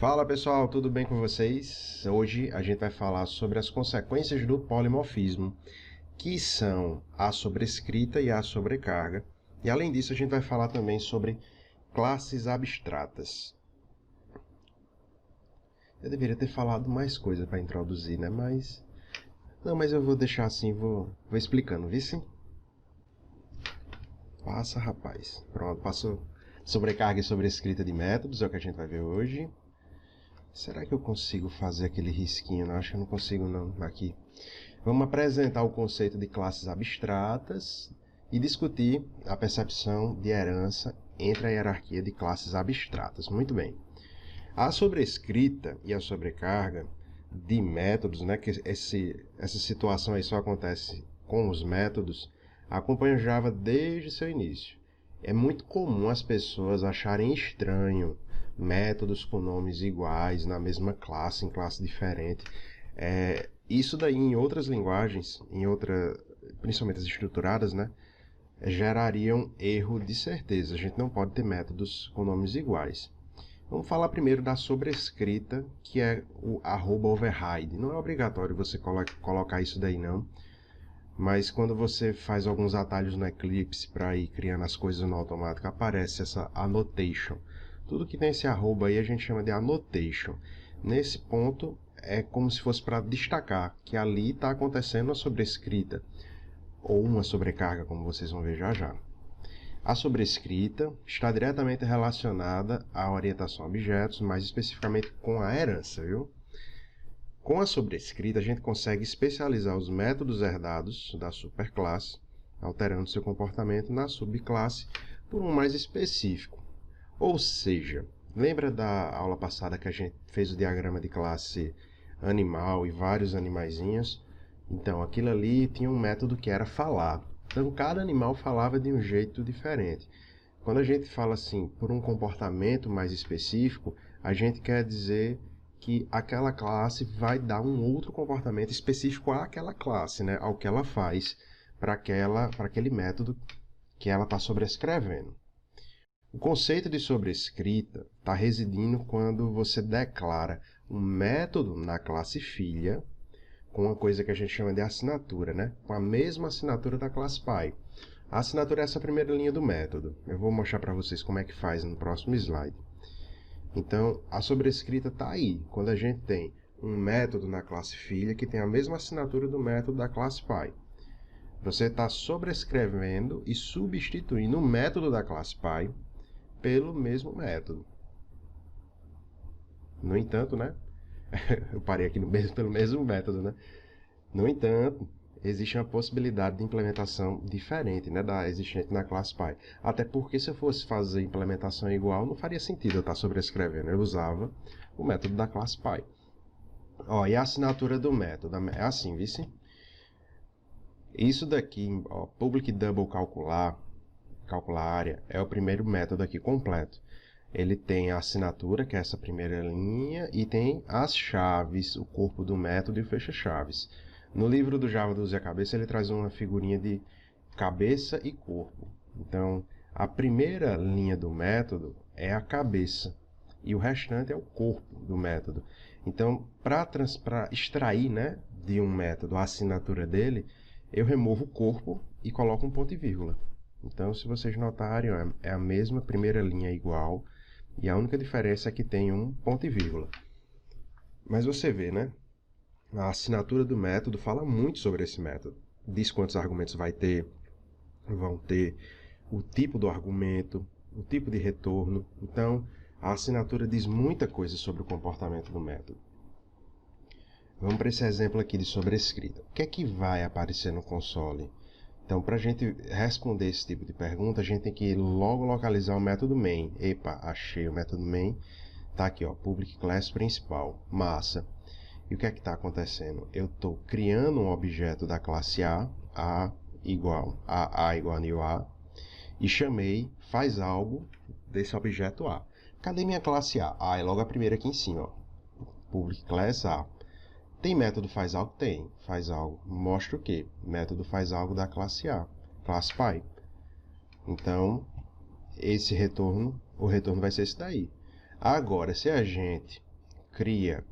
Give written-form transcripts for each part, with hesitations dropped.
Fala pessoal, tudo bem com vocês? Hoje a gente vai falar sobre as consequências do polimorfismo, que são a sobrescrita e a sobrecarga. E além disso, a gente vai falar também sobre classes abstratas. Eu deveria ter falado mais coisa para introduzir, né? Mas eu vou deixar assim, vou explicando, viu sim? Passa, rapaz. Pronto, passou. Sobrecarga e sobrescrita de métodos é o que a gente vai ver hoje. Será que eu consigo fazer aquele risquinho? Não, acho que eu não consigo não. Aqui. Vamos apresentar o conceito de classes abstratas e discutir a percepção de herança entre a hierarquia de classes abstratas. Muito bem. A sobrescrita e a sobrecarga de métodos, né, que essa situação aí só acontece com os métodos, acompanha o Java desde seu início. É muito comum as pessoas acharem estranho métodos com nomes iguais na mesma classe, em classe diferente. Isso daí em outras linguagens, principalmente as estruturadas, né, gerariam erro de certeza. A gente não pode ter métodos com nomes iguais. Vamos falar primeiro da sobrescrita, que é o @override. Não é obrigatório você colocar isso daí não, mas quando você faz alguns atalhos no Eclipse para ir criando as coisas no automático, aparece essa annotation. Tudo que tem esse arroba aí a gente chama de annotation. Nesse ponto é como se fosse para destacar que ali está acontecendo uma sobrescrita ou uma sobrecarga, como vocês vão ver já já. A sobrescrita está diretamente relacionada à orientação a objetos, mais especificamente com a herança, viu? Com a sobrescrita, a gente consegue especializar os métodos herdados da superclasse, alterando seu comportamento na subclasse por um mais específico. Ou seja, lembra da aula passada que a gente fez o diagrama de classe animal e vários animaizinhos? Então, aquilo ali tinha um método que era falar. Então, cada animal falava de um jeito diferente. Quando a gente fala assim, por um comportamento mais específico, a gente quer dizer que aquela classe vai dar um outro comportamento específico àquela classe, né? Ao que ela faz para aquele método que ela está sobrescrevendo. O conceito de sobrescrita está residindo quando você declara um método na classe filha com uma coisa que a gente chama de assinatura, né? Com a mesma assinatura da classe pai. A assinatura é essa primeira linha do método. Eu vou mostrar para vocês como é que faz no próximo slide. Então, a sobrescrita está aí, quando a gente tem um método na classe filha que tem a mesma assinatura do método da classe pai. Você está sobrescrevendo e substituindo o método da classe pai pelo mesmo método. No entanto, né? Eu parei aqui pelo mesmo método, né? No entanto, existe uma possibilidade de implementação diferente, né, da existente na classe pai. Até porque se eu fosse fazer implementação igual, não faria sentido eu estar sobrescrevendo. Eu usava o método da classe pai. Ó, e a assinatura do método é assim, vice? Isso daqui, ó, public double calcular área, é o primeiro método aqui completo. Ele tem a assinatura, que é essa primeira linha, e tem as chaves, o corpo do método e o fecha-chaves. No livro do Java do Use a Cabeça, ele traz uma figurinha de cabeça e corpo. Então, a primeira linha do método é a cabeça, e o restante é o corpo do método. Então, para extrair, né, de um método a assinatura dele, eu removo o corpo e coloco um ponto e vírgula. Então, se vocês notarem, ó, é a mesma primeira linha igual, e a única diferença é que tem um ponto e vírgula. Mas você vê, né? A assinatura do método fala muito sobre esse método. Diz quantos argumentos vão ter, o tipo do argumento, o tipo de retorno. Então, a assinatura diz muita coisa sobre o comportamento do método. Vamos para esse exemplo aqui de sobrescrita. O que é que vai aparecer no console? Então, para a gente responder esse tipo de pergunta, a gente tem que logo localizar o método main. Epa, achei o método main. Está aqui, ó, public class principal, massa. E o que é que está acontecendo? Eu estou criando um objeto da classe A igual a new A, e chamei faz algo desse objeto A. Cadê minha classe A? A é logo a primeira aqui em cima, ó. Public class A. Tem método faz algo? Tem. Faz algo. Mostra o quê? Método faz algo da classe A, classe pai. Então, o retorno vai ser esse daí. Agora, se a gente cria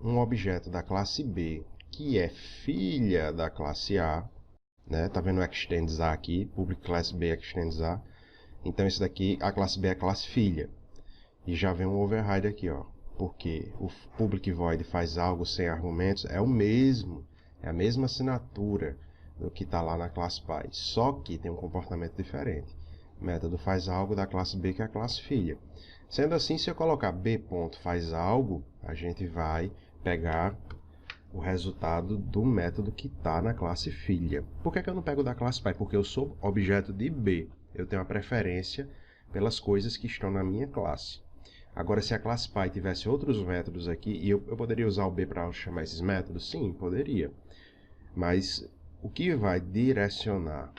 um objeto da classe B que é filha da classe A, né? Tá vendo o extends A aqui, public class B extends A. Então isso daqui, a classe B é a classe filha. E já vem um override aqui, ó, porque o public void faz algo sem argumentos é o mesmo, é a mesma assinatura do que está lá na classe pai, só que tem um comportamento diferente. O método faz algo da classe B, que é a classe filha. Sendo assim, se eu colocar b.faz algo, a gente vai pegar o resultado do método que está na classe filha. Por que eu não pego da classe pai? Porque eu sou objeto de B. Eu tenho a preferência pelas coisas que estão na minha classe. Agora, se a classe pai tivesse outros métodos aqui, e eu poderia usar o B para chamar esses métodos? Sim, poderia. Mas o que vai direcionar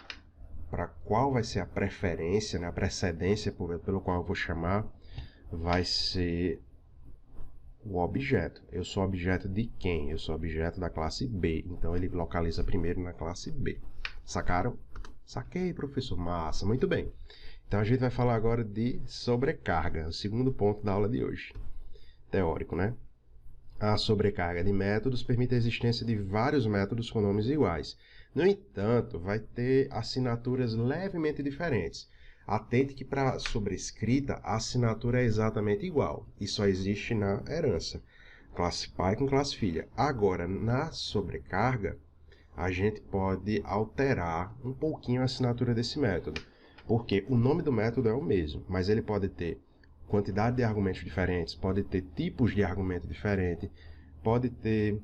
para qual vai ser a preferência, né, a precedência pelo qual eu vou chamar, vai ser o objeto. Eu sou objeto de quem? Eu sou objeto da classe B. Então, ele localiza primeiro na classe B. Sacaram? Saquei, professor. Massa, muito bem. Então, a gente vai falar agora de sobrecarga, o segundo ponto da aula de hoje. Teórico, né? A sobrecarga de métodos permite a existência de vários métodos com nomes iguais. No entanto, vai ter assinaturas levemente diferentes. Atente que para a sobrescrita, a assinatura é exatamente igual e só existe na herança. Classe pai com classe filha. Agora, na sobrecarga, a gente pode alterar um pouquinho a assinatura desse método. Porque o nome do método é o mesmo, mas ele pode ter quantidade de argumentos diferentes, pode ter tipos de argumento diferente, pode ter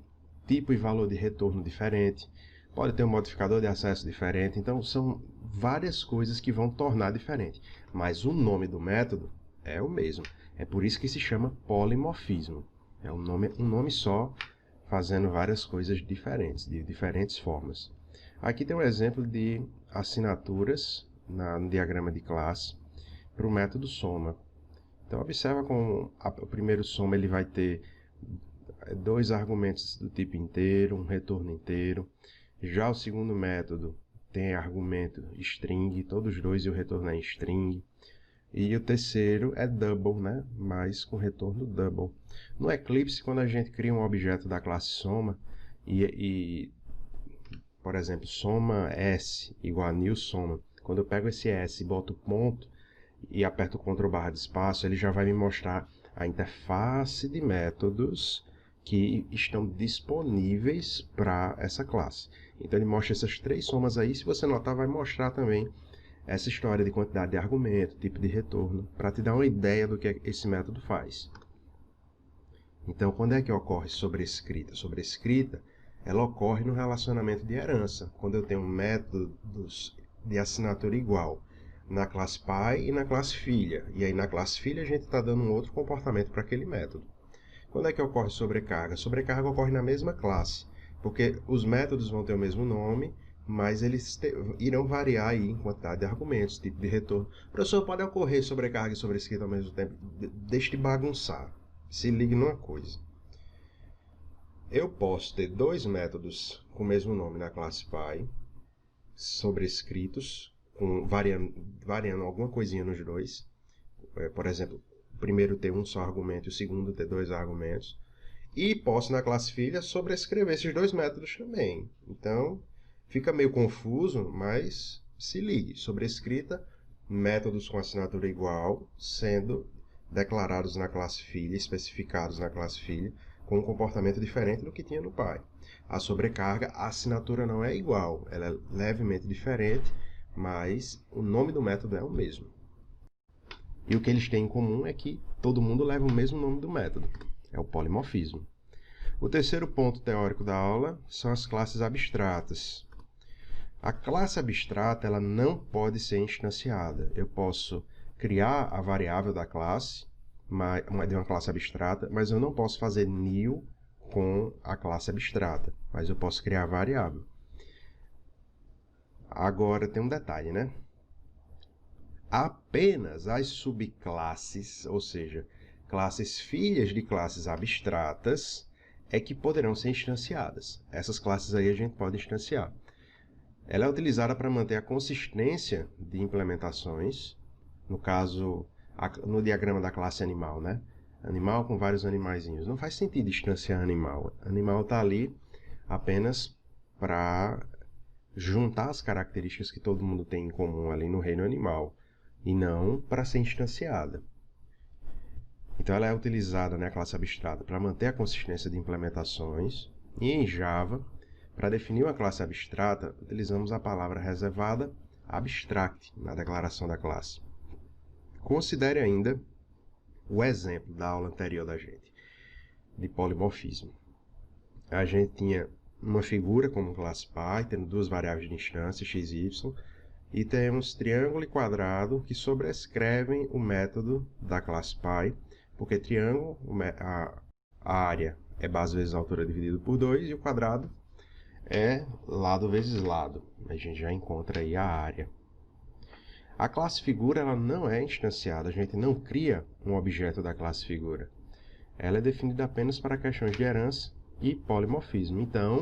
tipo e valor de retorno diferente, pode ter um modificador de acesso diferente. Então, são várias coisas que vão tornar diferente. Mas o nome do método é o mesmo. É por isso que se chama polimorfismo. É um nome só, fazendo várias coisas diferentes, de diferentes formas. Aqui tem um exemplo de assinaturas no diagrama de classe para o método soma. Então, observa como o primeiro soma ele vai ter dois argumentos do tipo inteiro, um retorno inteiro. Já o segundo método tem argumento string, todos dois, e o retorno é em string. E o terceiro é double, né? Mas com retorno double. No Eclipse, quando a gente cria um objeto da classe soma, por exemplo, soma S igual a new soma, quando eu pego esse S e boto ponto e aperto o Ctrl barra de espaço, ele já vai me mostrar a interface de métodos que estão disponíveis para essa classe. Então ele mostra essas três somas aí. Se você notar, vai mostrar também essa história de quantidade de argumento, tipo de retorno, para te dar uma ideia do que esse método faz. Então, quando é que ocorre sobrescrita? Sobrescrita, ela ocorre no relacionamento de herança, quando eu tenho métodos de assinatura igual na classe pai e na classe filha. E aí na classe filha a gente está dando um outro comportamento para aquele método. Quando é que ocorre sobrecarga? Sobrecarga ocorre na mesma classe, porque os métodos vão ter o mesmo nome, mas eles irão variar aí em quantidade de argumentos, tipo de retorno. Professor, pode ocorrer sobrecarga e sobrescrita ao mesmo tempo? Deixe de bagunçar. Se ligue numa coisa. Eu posso ter dois métodos com o mesmo nome na classe pai, sobrescritos, variando alguma coisinha nos dois. Por exemplo, o primeiro ter um só argumento e o segundo ter dois argumentos. E posso, na classe filha, sobrescrever esses dois métodos também. Então, fica meio confuso, mas se ligue. Sobrescrita, métodos com assinatura igual, sendo declarados na classe filha, especificados na classe filha, com um comportamento diferente do que tinha no pai. A sobrecarga, a assinatura não é igual, ela é levemente diferente, mas o nome do método é o mesmo. E o que eles têm em comum é que todo mundo leva o mesmo nome do método, é o polimorfismo. O terceiro ponto teórico da aula são as classes abstratas. A classe abstrata ela não pode ser instanciada. Eu posso criar a variável da classe, de uma classe abstrata, mas eu não posso fazer new com a classe abstrata, mas eu posso criar a variável. Agora tem um detalhe, né? Apenas as subclasses, ou seja, classes filhas de classes abstratas, é que poderão ser instanciadas. Essas classes aí a gente pode instanciar. Ela é utilizada para manter a consistência de implementações, no caso, no diagrama da classe animal, né? animal com vários animaizinhos. Não faz sentido instanciar animal. Animal está ali apenas para juntar as características que todo mundo tem em comum ali no reino animal, e não para ser instanciada. Então ela é utilizada na classe abstrata para manter a consistência de implementações, e em Java, para definir uma classe abstrata, utilizamos a palavra reservada abstract na declaração da classe. Considere ainda o exemplo da aula anterior da gente, de polimorfismo. A gente tinha uma figura como classe π, tendo duas variáveis de instância, x e y, e temos triângulo e quadrado que sobrescrevem o método da classe π, porque triângulo, a área é base vezes altura dividido por 2, e o quadrado é lado vezes lado. A gente já encontra aí a área. A classe figura ela não é instanciada, a gente não cria um objeto da classe figura. Ela é definida apenas para questões de herança e polimorfismo. Então,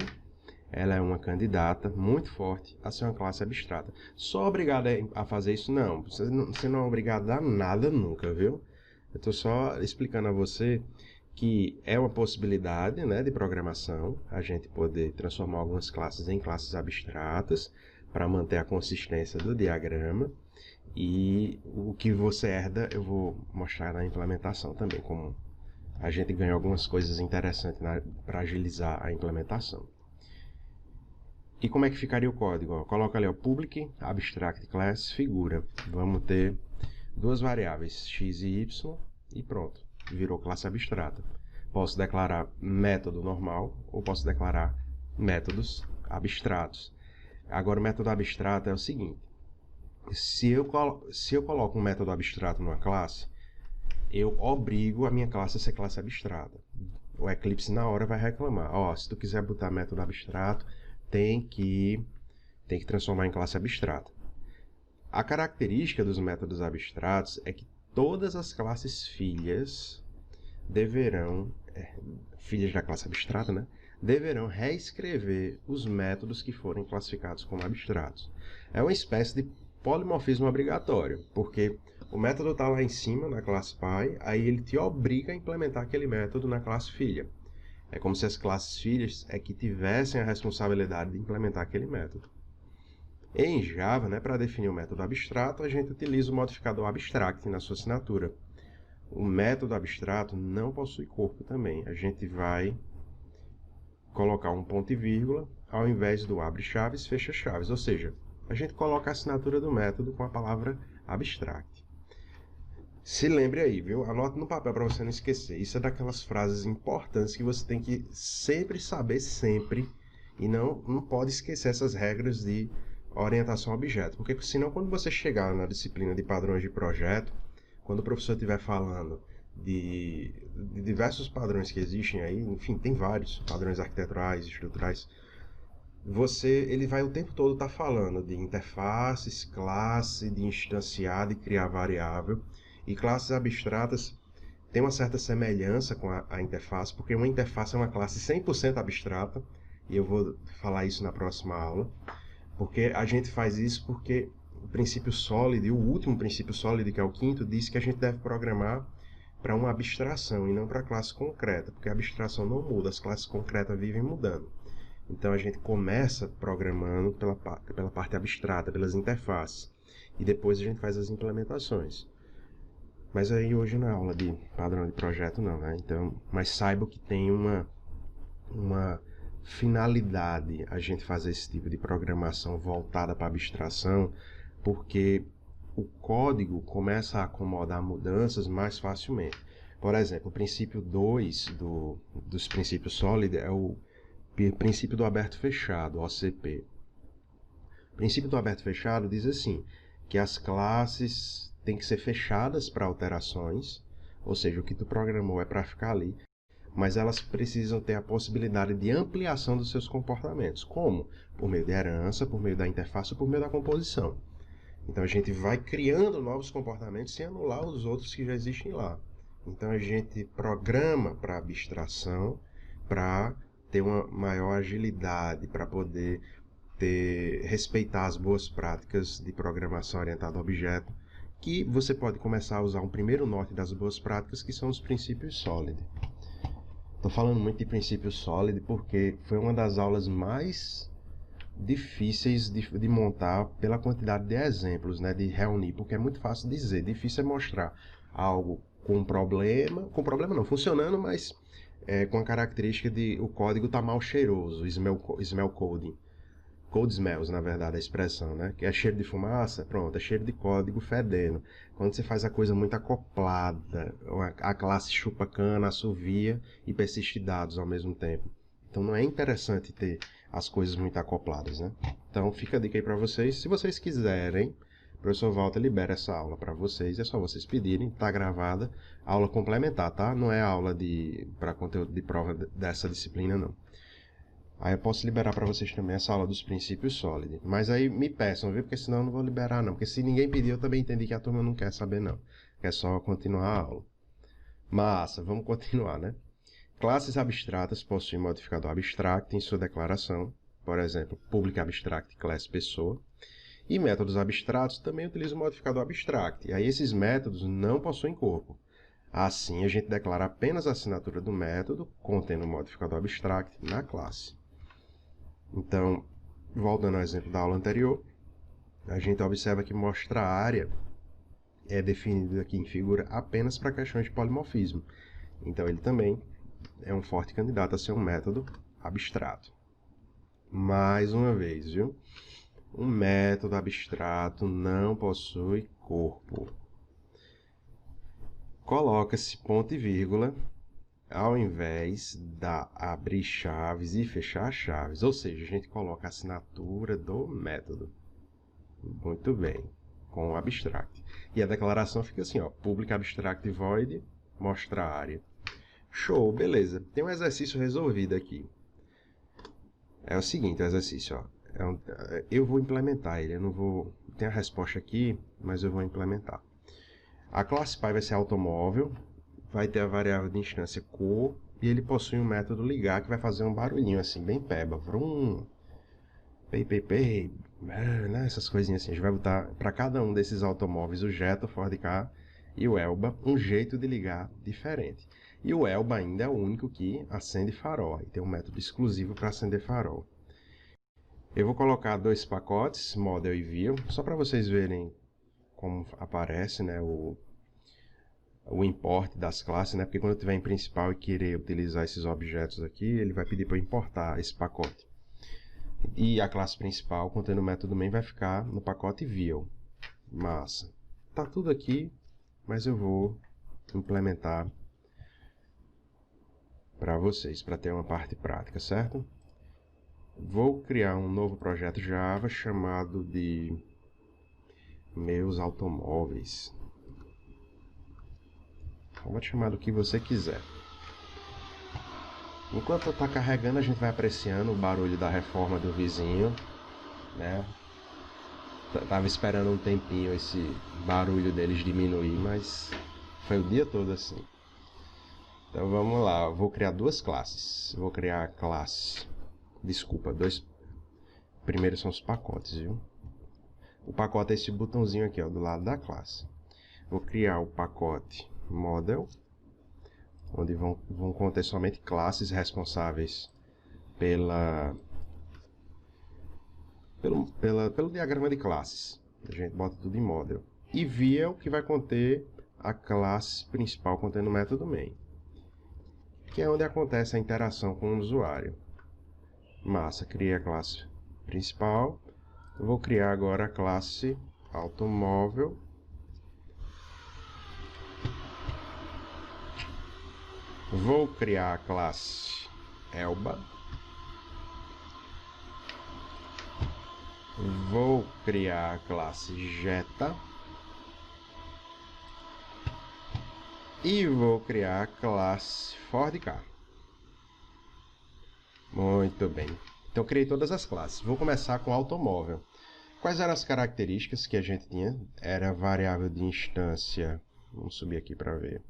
ela é uma candidata muito forte a ser uma classe abstrata. Só obrigado a fazer isso? Não. Você não é obrigado a nada nunca, viu? Eu estou só explicando a você que é uma possibilidade, né, de programação, a gente poder transformar algumas classes em classes abstratas para manter a consistência do diagrama. E o que você herda eu vou mostrar na implementação também, como a gente ganha algumas coisas interessantes para agilizar a implementação. E como é que ficaria o código? Ó, coloca ali o public abstract class figura. Vamos ter duas variáveis, x e y, e pronto, virou classe abstrata. Posso declarar método normal ou posso declarar métodos abstratos. Agora o método abstrato é o seguinte: se eu coloco um método abstrato numa classe, eu obrigo a minha classe a ser classe abstrata. O Eclipse na hora vai reclamar. Ó, se tu quiser botar método abstrato, tem que transformar em classe abstrata. A característica dos métodos abstratos é que todas as classes filhas deverão, filhas da classe abstrata, né, deverão reescrever os métodos que forem classificados como abstratos. É uma espécie de polimorfismo obrigatório, porque o método está lá em cima na classe π, aí ele te obriga a implementar aquele método na classe filha. É como se as classes filhas que tivessem a responsabilidade de implementar aquele método. Em Java, né, para definir o método abstrato, a gente utiliza o modificador abstract na sua assinatura. O método abstrato não possui corpo também. A gente vai colocar um ponto e vírgula ao invés do abre chaves, fecha chaves. Ou seja, a gente coloca a assinatura do método com a palavra abstract. Se lembre aí, viu? Anote no papel para você não esquecer. Isso é daquelas frases importantes que você tem que sempre saber, sempre. E não pode esquecer essas regras de orientação a objeto. Porque senão, quando você chegar na disciplina de padrões de projeto, quando o professor estiver falando de diversos padrões que existem aí, enfim, tem vários padrões arquiteturais, estruturais, ele vai o tempo todo estar falando de interfaces, classe, de instanciar, de criar variável. E classes abstratas têm uma certa semelhança com a interface, porque uma interface é uma classe 100% abstrata, e eu vou falar isso na próxima aula, porque a gente faz isso porque o princípio sólido, e o último princípio sólido, que é o quinto, diz que a gente deve programar para uma abstração e não para a classe concreta, porque a abstração não muda, as classes concretas vivem mudando. Então a gente começa programando pela parte abstrata, pelas interfaces, e depois a gente faz as implementações. Mas aí hoje não é aula de padrão de projeto não, né? Então, mas saiba que tem uma finalidade a gente fazer esse tipo de programação voltada para abstração, porque o código começa a acomodar mudanças mais facilmente. Por exemplo, o princípio 2 dos princípios sólidos é o princípio do aberto-fechado, OCP. O princípio do aberto-fechado diz assim, que as classes têm que ser fechadas para alterações, ou seja, o que tu programou é para ficar ali, mas elas precisam ter a possibilidade de ampliação dos seus comportamentos. Como? Por meio de herança, por meio da interface ou por meio da composição. Então a gente vai criando novos comportamentos sem anular os outros que já existem lá. Então a gente programa para abstração, para ter uma maior agilidade, para poder respeitar as boas práticas de programação orientada a objeto, que você pode começar a usar um primeiro norte das boas práticas, que são os princípios SOLID. Estou falando muito de princípios SOLID porque foi uma das aulas mais difíceis de montar pela quantidade de exemplos, né, de reunir, porque é muito fácil dizer, difícil é mostrar algo com problema não, funcionando, mas com a característica de o código tá mal cheiroso, smell coding. Code smells, na verdade, a expressão, né? Que é cheiro de fumaça, pronto, é cheiro de código fedendo. Quando você faz a coisa muito acoplada, a classe chupa cana, assovia e persiste dados ao mesmo tempo. Então não é interessante ter as coisas muito acopladas, né? Então fica a dica aí para vocês. Se vocês quiserem, o professor Walter libera essa aula para vocês. É só vocês pedirem, tá gravada. Aula complementar, tá? Não é aula para conteúdo de prova dessa disciplina, não. Aí eu posso liberar para vocês também essa aula dos princípios SOLID. Mas aí me peçam, viu? Porque senão eu não vou liberar, não. Porque se ninguém pedir, eu também entendi que a turma não quer saber, não. Quer só continuar a aula. Massa, vamos continuar, né? Classes abstratas possuem modificador abstract em sua declaração. Por exemplo, public abstract class pessoa. E métodos abstratos também utilizam o modificador abstract. E aí esses métodos não possuem corpo. Assim, a gente declara apenas a assinatura do método contendo o modificador abstract na classe. Então, voltando ao exemplo da aula anterior, a gente observa que mostra área é definido aqui em figura apenas para questões de polimorfismo. Então, ele também é um forte candidato a ser um método abstrato. Mais uma vez, viu? Um método abstrato não possui corpo. Coloca-se ponto e vírgula ao invés da abrir chaves e fechar chaves. Ou seja, a gente coloca a assinatura do método. Muito bem. Com o abstract. E a declaração fica assim, ó. Public abstract void, mostra a área. Show, beleza. Tem um exercício resolvido aqui. É o seguinte, o exercício, ó. Eu vou implementar ele. Eu não vou... Tem a resposta aqui, mas eu vou implementar. A classe Pi vai ser automóvel. Vai ter a variável de instância cor, e ele possui um método ligar que vai fazer um barulhinho assim, bem peba, vrum, pei, né? Essas coisinhas assim. A gente vai botar para cada um desses automóveis, o Jetta, o Ford Ka e o Elba, um jeito de ligar diferente. E o Elba ainda é o único que acende farol, e tem um método exclusivo para acender farol. Eu vou colocar dois pacotes, Model e View, só para vocês verem como aparece, né, o import das classes, né? Porque quando eu estiver em principal e querer utilizar esses objetos aqui, ele vai pedir para eu importar esse pacote. E a classe principal, contendo o método main, vai ficar no pacote view. Massa. Tá tudo aqui, mas eu vou implementar para vocês, para ter uma parte prática, certo? Vou criar um novo projeto Java chamado de Meus Automóveis. Pode chamar do que você quiser. Enquanto está carregando, a gente vai apreciando o barulho da reforma do vizinho, né? Tava esperando um tempinho esse barulho deles diminuir, mas foi o dia todo assim. Então vamos lá, eu vou criar duas classes. Vou criar a classe... Desculpa, primeiro são os pacotes, viu? O pacote é esse botãozinho aqui, ó, do lado da classe. Vou criar o pacote Model, onde vão conter somente classes responsáveis pelo diagrama de classes. A gente bota tudo em Model. E View, que vai conter a classe principal contendo o método main, que é onde acontece a interação com o usuário. Massa, criei a classe principal. Eu vou criar agora a classe automóvel. Vou criar a classe Elba. Vou criar a classe Jetta. E vou criar a classe Ford Ka. Muito bem. Então eu criei todas as classes. Vou começar com automóvel. Quais eram as características que a gente tinha? Era a variável de instância. Vamos subir aqui para ver.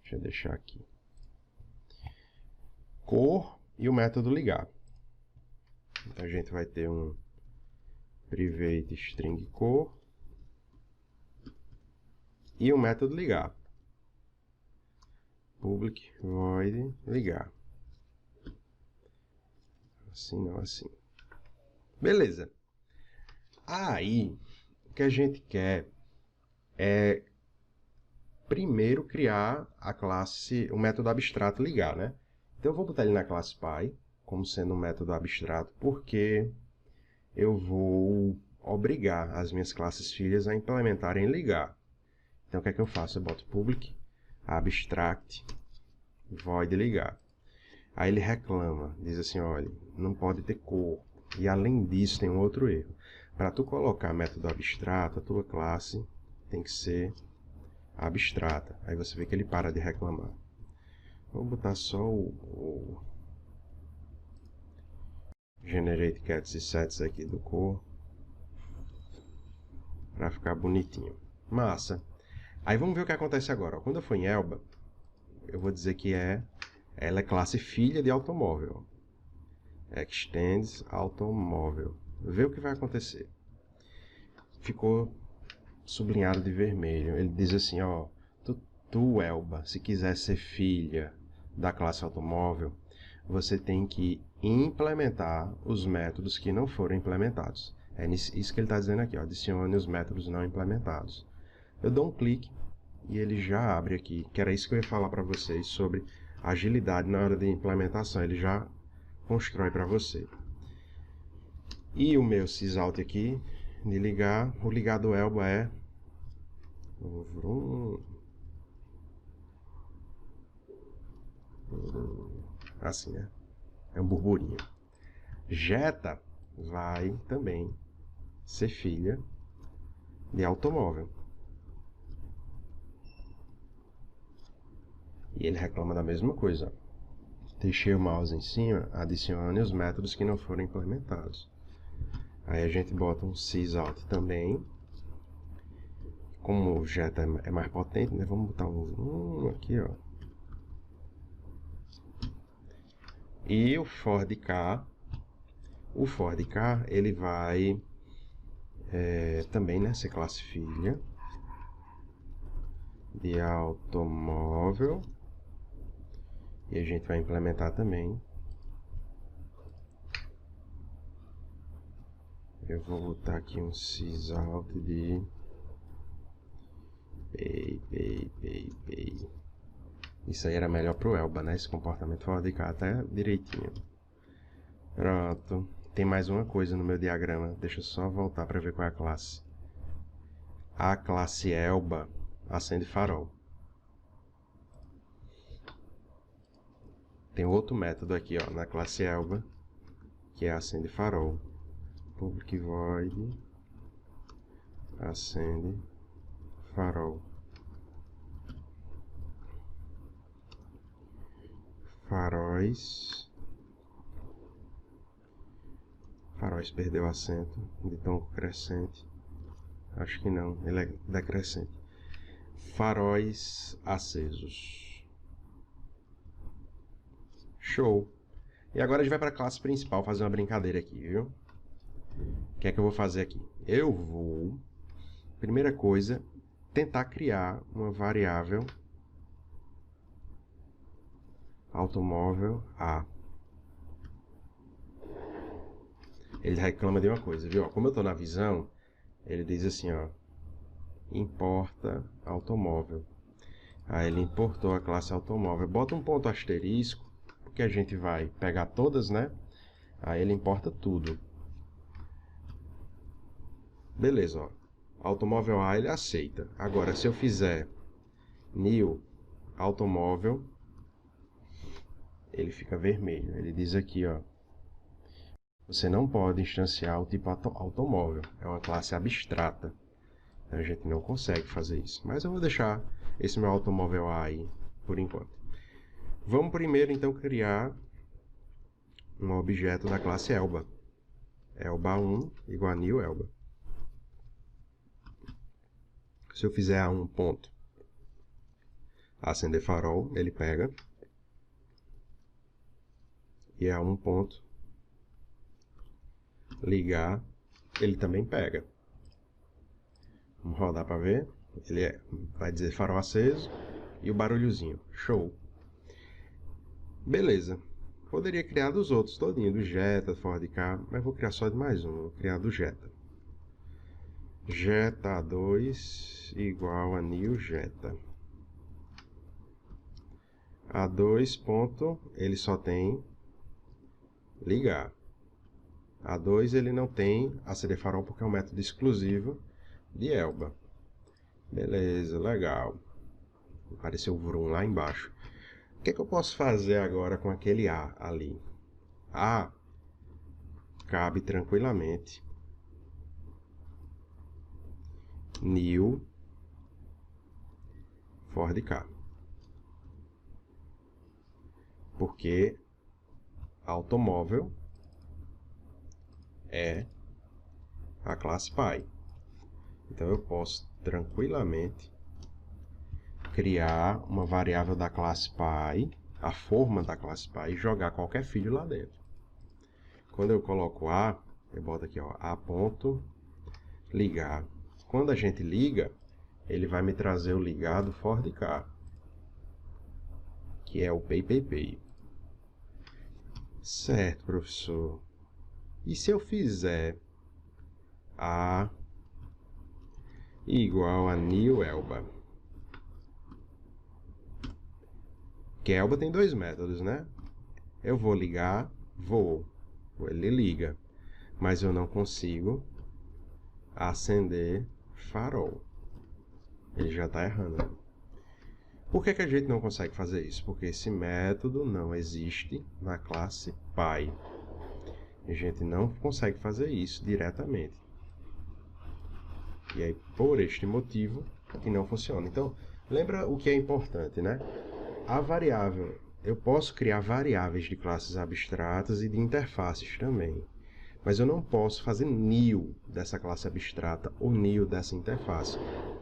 Deixa eu deixar aqui. Cor e o método ligar. Então a gente vai ter um private string cor e o método ligar. Public void ligar. Assim não, assim. Beleza. Aí, o que a gente quer é primeiro criar a classe, o método abstrato ligar, né? Então eu vou botar ele na classe Py, como sendo um método abstrato, porque eu vou obrigar as minhas classes filhas a implementarem ligar. Então o que é que eu faço? Eu boto public abstract void ligar. Aí ele reclama, diz assim, olha, não pode ter corpo. E além disso tem um outro erro. Para tu colocar método abstrato, a tua classe tem que ser abstrata. Aí você vê que ele para de reclamar. Vou botar só o generate cats e sets aqui do core para ficar bonitinho. Massa. Aí vamos ver o que acontece agora. Quando eu for em Elba, eu vou dizer que ela é classe filha de automóvel. Extends automóvel. Vê o que vai acontecer. Ficou sublinhado de vermelho. Ele diz assim, ó, tu Elba, se quiser ser filha da classe automóvel, você tem que implementar os métodos que não foram implementados. É isso que ele está dizendo aqui, ó, adicione os métodos não implementados. Eu dou um clique e ele já abre aqui, que era isso que eu ia falar para vocês sobre agilidade na hora de implementação. Ele já constrói para você. E o meu sysout aqui, de ligar, o ligar do Elba é assim, né? É um burburinho. Jetta vai também ser filha de automóvel. E ele reclama da mesma coisa. Deixei o mouse em cima, adicione os métodos que não foram implementados. Aí a gente bota um sysout também. Como o Jetta é mais potente, né? Vamos botar um aqui, ó. E o for K, ele vai também, né, ser classe filha de automóvel. E a gente vai implementar também. Eu vou botar aqui um sysout de pay. Isso aí era melhor pro Elba, né? Esse comportamento for K até direitinho. Pronto. Tem mais uma coisa no meu diagrama. Deixa eu só voltar para ver qual é a classe. A classe Elba acende farol. Tem outro método aqui, ó, na classe Elba, que é acende farol. Public void acende farol. Faróis perdeu acento de tom crescente. Acho que não, ele é decrescente. Faróis acesos. Show! E agora a gente vai para a classe principal fazer uma brincadeira aqui, viu? O que é que eu vou fazer aqui? Eu vou, primeira coisa, tentar criar uma variável automóvel A. Ele reclama de uma coisa, viu? Como eu estou na visão, ele diz assim, ó, importa automóvel. Aí ele importou a classe automóvel. Bota um ponto asterisco, porque a gente vai pegar todas, né? Aí ele importa tudo. Beleza, ó. Automóvel A ele aceita. Agora, se eu fizer new automóvel, ele fica vermelho. Ele diz aqui, ó, você não pode instanciar o tipo automóvel. É uma classe abstrata. A gente não consegue fazer isso. Mas eu vou deixar esse meu automóvel A aí, por enquanto. Vamos primeiro, então, criar um objeto da classe Elba. Elba1 igual a new Elba. Se eu fizer A1 ponto acender farol, ele pega. E A1 ponto ligar, ele também pega. Vamos rodar para ver. vai dizer farol aceso e o barulhozinho. Show. Beleza. Poderia criar dos outros todinho, do Jetta, Ford Ka, mas vou criar só de mais um. Vou criar do Jetta. Jetta A2 igual a new Jetta. A2 ponto, ele só tem ligar. A2 ele não tem acender farol porque é um método exclusivo de Elba. Beleza, legal. Apareceu o vrum lá embaixo. O que eu posso fazer agora com aquele A ali? A cabe tranquilamente new Ford Ka. Porque automóvel é a classe Pi. Então eu posso tranquilamente criar uma variável da classe Pi, a forma da classe Pi, e jogar qualquer filho lá dentro. Quando eu coloco A, eu boto aqui, ó, A ponto ligar. Quando a gente liga, ele vai me trazer o ligado Ford Ka, que é o PayPay. Certo, professor. E se eu fizer A igual a new Elba? Que Elba tem dois métodos, né? Eu vou ligar, ele liga, mas eu não consigo acender farol. Ele já está errando. Por que a gente não consegue fazer isso? Porque esse método não existe na classe Pi. A gente não consegue fazer isso diretamente. E aí, por este motivo, que não funciona. Então, lembra o que é importante, né? A variável, eu posso criar variáveis de classes abstratas e de interfaces também. Mas eu não posso fazer new dessa classe abstrata ou new dessa interface.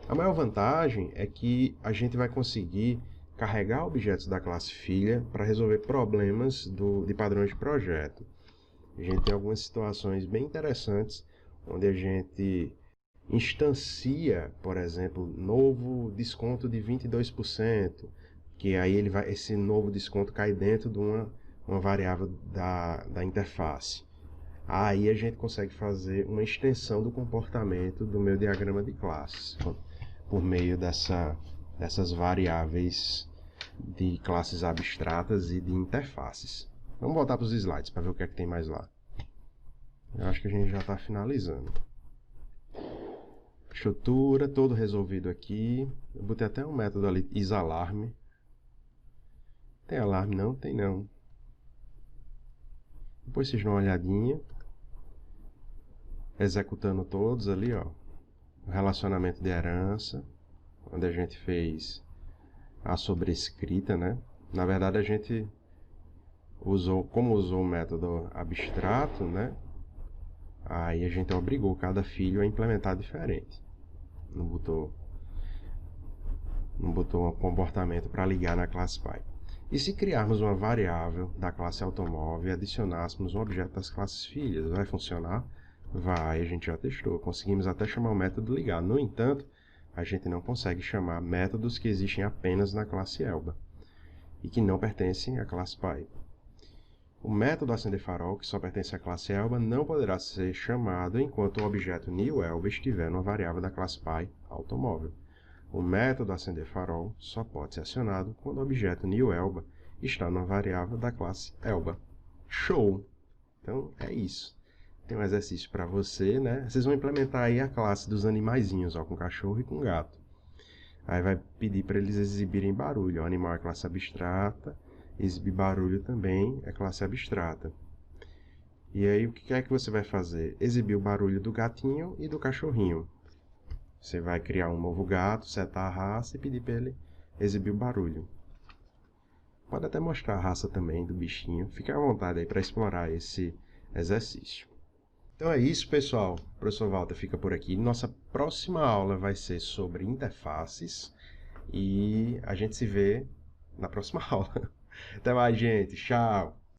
A maior vantagem é que a gente vai conseguir carregar objetos da classe filha para resolver problemas de padrões de projeto. A gente tem algumas situações bem interessantes onde a gente instancia, por exemplo, novo desconto de 22%, que aí esse novo desconto cai dentro de uma variável da interface. Aí a gente consegue fazer uma extensão do comportamento do meu diagrama de classes, por meio dessas variáveis de classes abstratas e de interfaces. Vamos voltar para os slides para ver o que é que tem mais lá. Eu acho que a gente já está finalizando. Estrutura, todo resolvido aqui. Eu botei até um método ali, isAlarme. Tem alarme? Não, tem não. Depois vocês dão uma olhadinha. Executando todos ali, ó. O relacionamento de herança, onde a gente fez a sobrescrita, né? Na verdade, a gente usou o método abstrato, né? Aí a gente obrigou cada filho a implementar diferente. Não botou um comportamento para ligar na classe Pi. E se criarmos uma variável da classe automóvel e adicionássemos um objeto das classes filhas, vai funcionar? Vai, a gente já testou. Conseguimos até chamar o método ligar. No entanto, a gente não consegue chamar métodos que existem apenas na classe Elba e que não pertencem à classe Pi. O método acender farol, que só pertence à classe Elba, não poderá ser chamado enquanto o objeto newElba estiver numa variável da classe Pi automóvel. O método acender farol só pode ser acionado quando o objeto newElba está numa variável da classe Elba. Show! Então, é isso. Tem um exercício para você, né? Vocês vão implementar aí a classe dos animaizinhos, ó, com cachorro e com gato. Aí vai pedir para eles exibirem barulho. O animal é classe abstrata, exibir barulho também é classe abstrata. E aí o que é que você vai fazer? Exibir o barulho do gatinho e do cachorrinho. Você vai criar um novo gato, setar a raça e pedir para ele exibir o barulho. Pode até mostrar a raça também do bichinho. Fique à vontade aí para explorar esse exercício. Então é isso, pessoal. O professor Walter fica por aqui. Nossa próxima aula vai ser sobre interfaces e a gente se vê na próxima aula. Até mais, gente. Tchau!